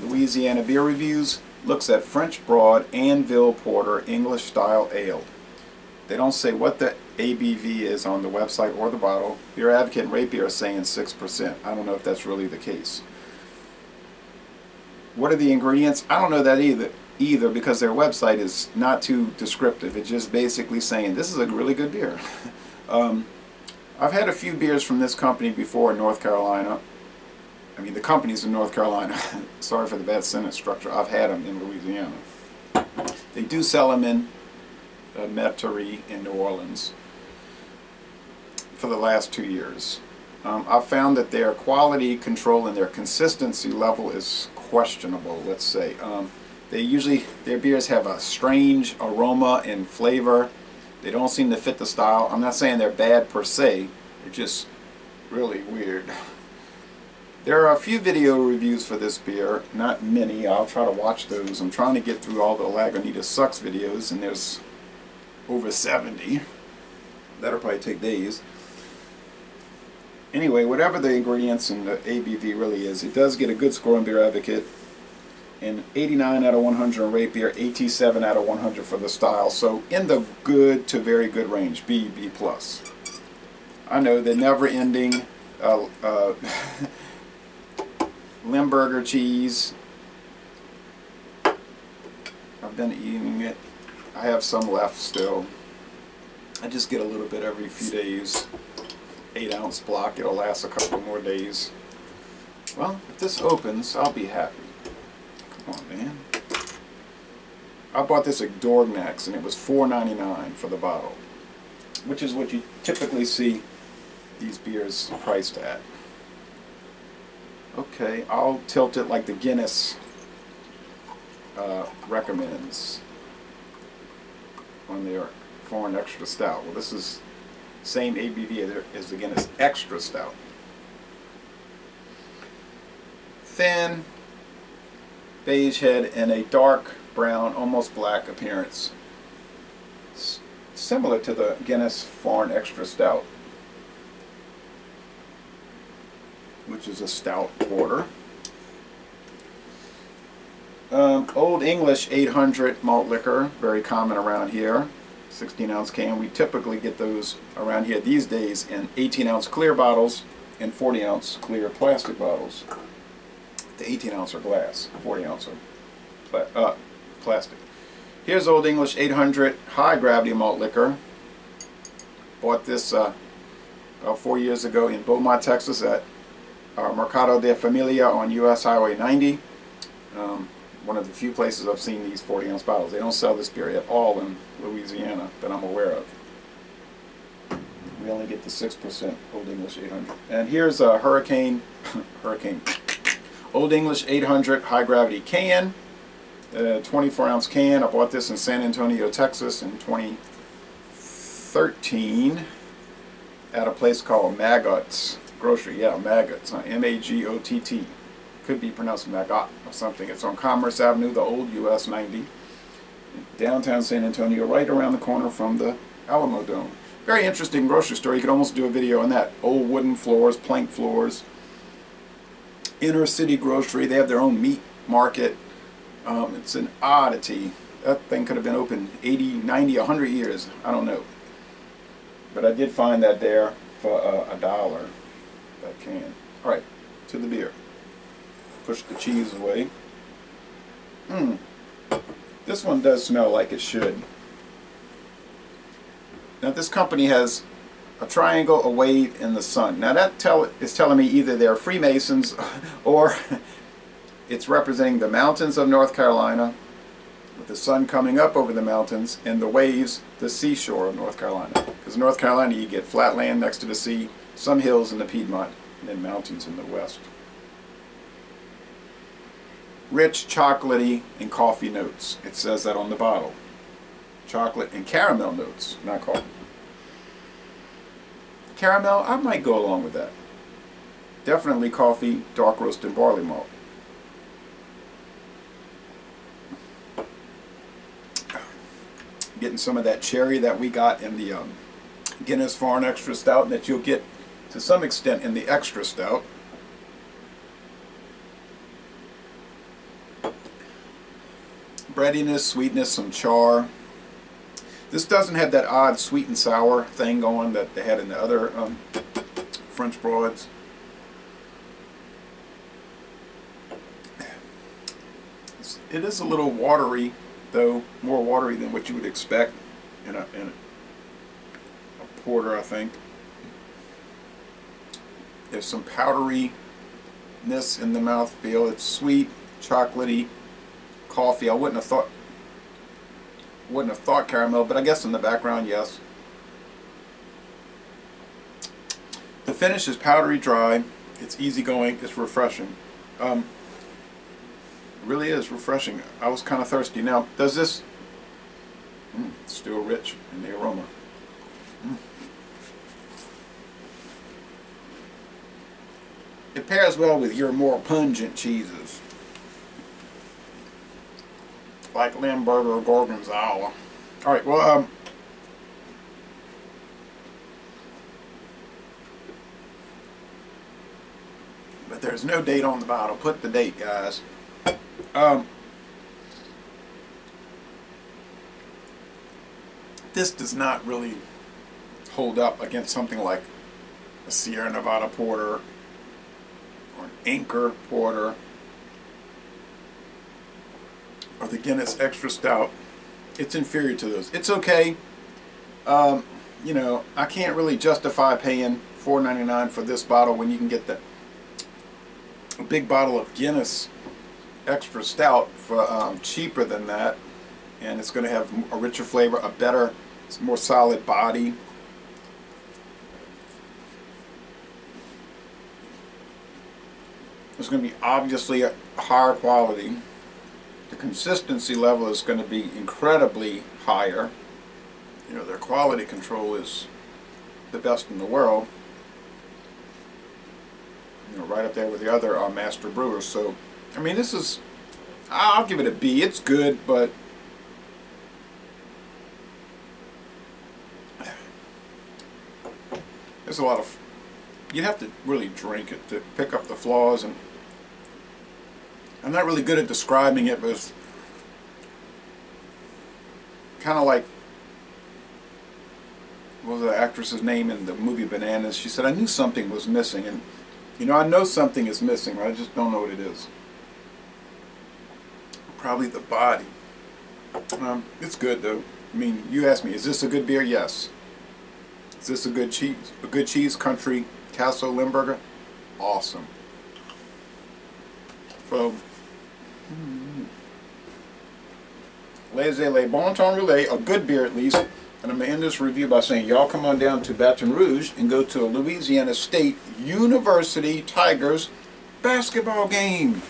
Louisiana Beer Reviews looks at French Broad Anvil Porter English Style Ale. They don't say what the ABV is on the website or the bottle. Beer Advocate and Rate Beer are saying 6%. I don't know if that's really the case. What are the ingredients? I don't know that either because their website is not too descriptive. It's just basically saying this is a really good beer. I've had a few beers from this company before in North Carolina. I mean, the company's in North Carolina. Sorry for the bad sentence structure. I've had them in Louisiana. They do sell them in Metairie in New Orleans for the last 2 years. I've found that their quality control and their consistency level is questionable, let's say. Their beers have a strange aroma and flavor. They don't seem to fit the style. I'm not saying they're bad per se. They're just really weird. There are a few video reviews for this beer, not many. I'll try to watch those. I'm trying to get through all the Lagunitas Sucks videos, and there's over 70. That'll probably take days. Anyway, whatever the ingredients and the ABV really is, it does get a good score on Beer Advocate, and 89 out of 100 on Rate Beer, 87 out of 100 for the style. So in the good to very good range, B, B+. I know the never-ending Limburger cheese. I've been eating it. I have some left still. I just get a little bit every few days. 8-ounce block. It'll last a couple more days. Well, if this opens, I'll be happy. Come on, man. I bought this at Dorgnac's and it was $4.99 for the bottle, which is what you typically see these beers priced at. Okay, I'll tilt it like the Guinness recommends on their foreign extra stout. Well, this is same ABV as the Guinness extra stout. Thin, beige head, and a dark brown, almost black appearance. Similar to the Guinness foreign extra stout, which is a stout porter. Old English 800 malt liquor, very common around here. 16-ounce can. We typically get those around here these days in 18-ounce clear bottles and 40-ounce clear plastic bottles. The 18-ounce are glass, 40-ounce are plastic. Here's Old English 800 high gravity malt liquor. Bought this about 4 years ago in Beaumont, Texas at Mercado de Familia on US Highway 90. One of the few places I've seen these 40-ounce bottles. They don't sell this beer at all in Louisiana that I'm aware of. We only get the 6% Old English 800. And here's a Hurricane Old English 800 high gravity can, 24-ounce can. I bought this in San Antonio, Texas in 2013 at a place called Magot's Grocery. Yeah, Magot's, M-A-G-O-T-T. Could be pronounced Magot or something. It's on Commerce Avenue, the old US 90, downtown San Antonio, right around the corner from the Alamo Dome. Very interesting grocery store. You could almost do a video on that. Old wooden floors, plank floors. Inner city grocery. They have their own meat market. It's an oddity. That thing could have been open 80, 90, 100 years. I don't know. But I did find that there for $1. That can. Alright, to the beer. Push the cheese away. This one does smell like it should. Now this company has a triangle, a wave, and the sun. Now that is telling me either they're Freemasons or it's representing the mountains of North Carolina with the sun coming up over the mountains and the waves, the seashore of North Carolina. Because in North Carolina you get flat land next to the sea, some hills in the Piedmont, and then mountains in the west. Rich, chocolatey, and coffee notes. It says that on the bottle. Chocolate and caramel notes, not coffee. Caramel, I might go along with that. Definitely coffee, dark roast, and barley malt. Getting some of that cherry that we got in the Guinness Foreign Extra Stout, that you'll get to some extent in the Extra Stout. Breadiness, sweetness, some char. This doesn't have that odd sweet and sour thing going that they had in the other French broads. It is a little watery, though, more watery than what you would expect in a porter, I think. There's some powderiness in the mouthfeel. It's sweet, chocolatey, coffee. I wouldn't have thought caramel, but I guess in the background, yes. The finish is powdery dry. It's easygoing. It's refreshing. It really is refreshing. I was kind of thirsty. Now, does this... it's still rich in the aroma. It pairs well with your more pungent cheeses, like Limburger or Gorgonzola. Alright, well, but there's no date on the bottle. Put the date, guys. This does not really hold up against something like a Sierra Nevada Porter or an Anchor Porter or the Guinness Extra Stout. It's inferior to those. It's okay. You know, I can't really justify paying $4.99 for this bottle when you can get a big bottle of Guinness Extra Stout for cheaper than that, and it's going to have a richer flavor, a better, more solid body. It's going to be obviously a higher quality. The consistency level is going to be incredibly higher. You know, their quality control is the best in the world. You know, right up there with the other master brewers. So, I mean, this is, I'll give it a B. It's good, but there's a lot of, you'd have to really drink it to pick up the flaws, and I'm not really good at describing it, but it's kind of like, what was the actress's name in the movie Bananas? She said, I knew something was missing, and you know, I know something is missing, but I just don't know what it is. Probably the body. It's good though. I mean, you asked me, is this a good beer? Yes. Is this a good cheese country Castle Limburger? Awesome. So, Laissez le bon temps rouler, a good beer at least. And I'm going to end this review by saying, y'all come on down to Baton Rouge and go to a Louisiana State University Tigers basketball game.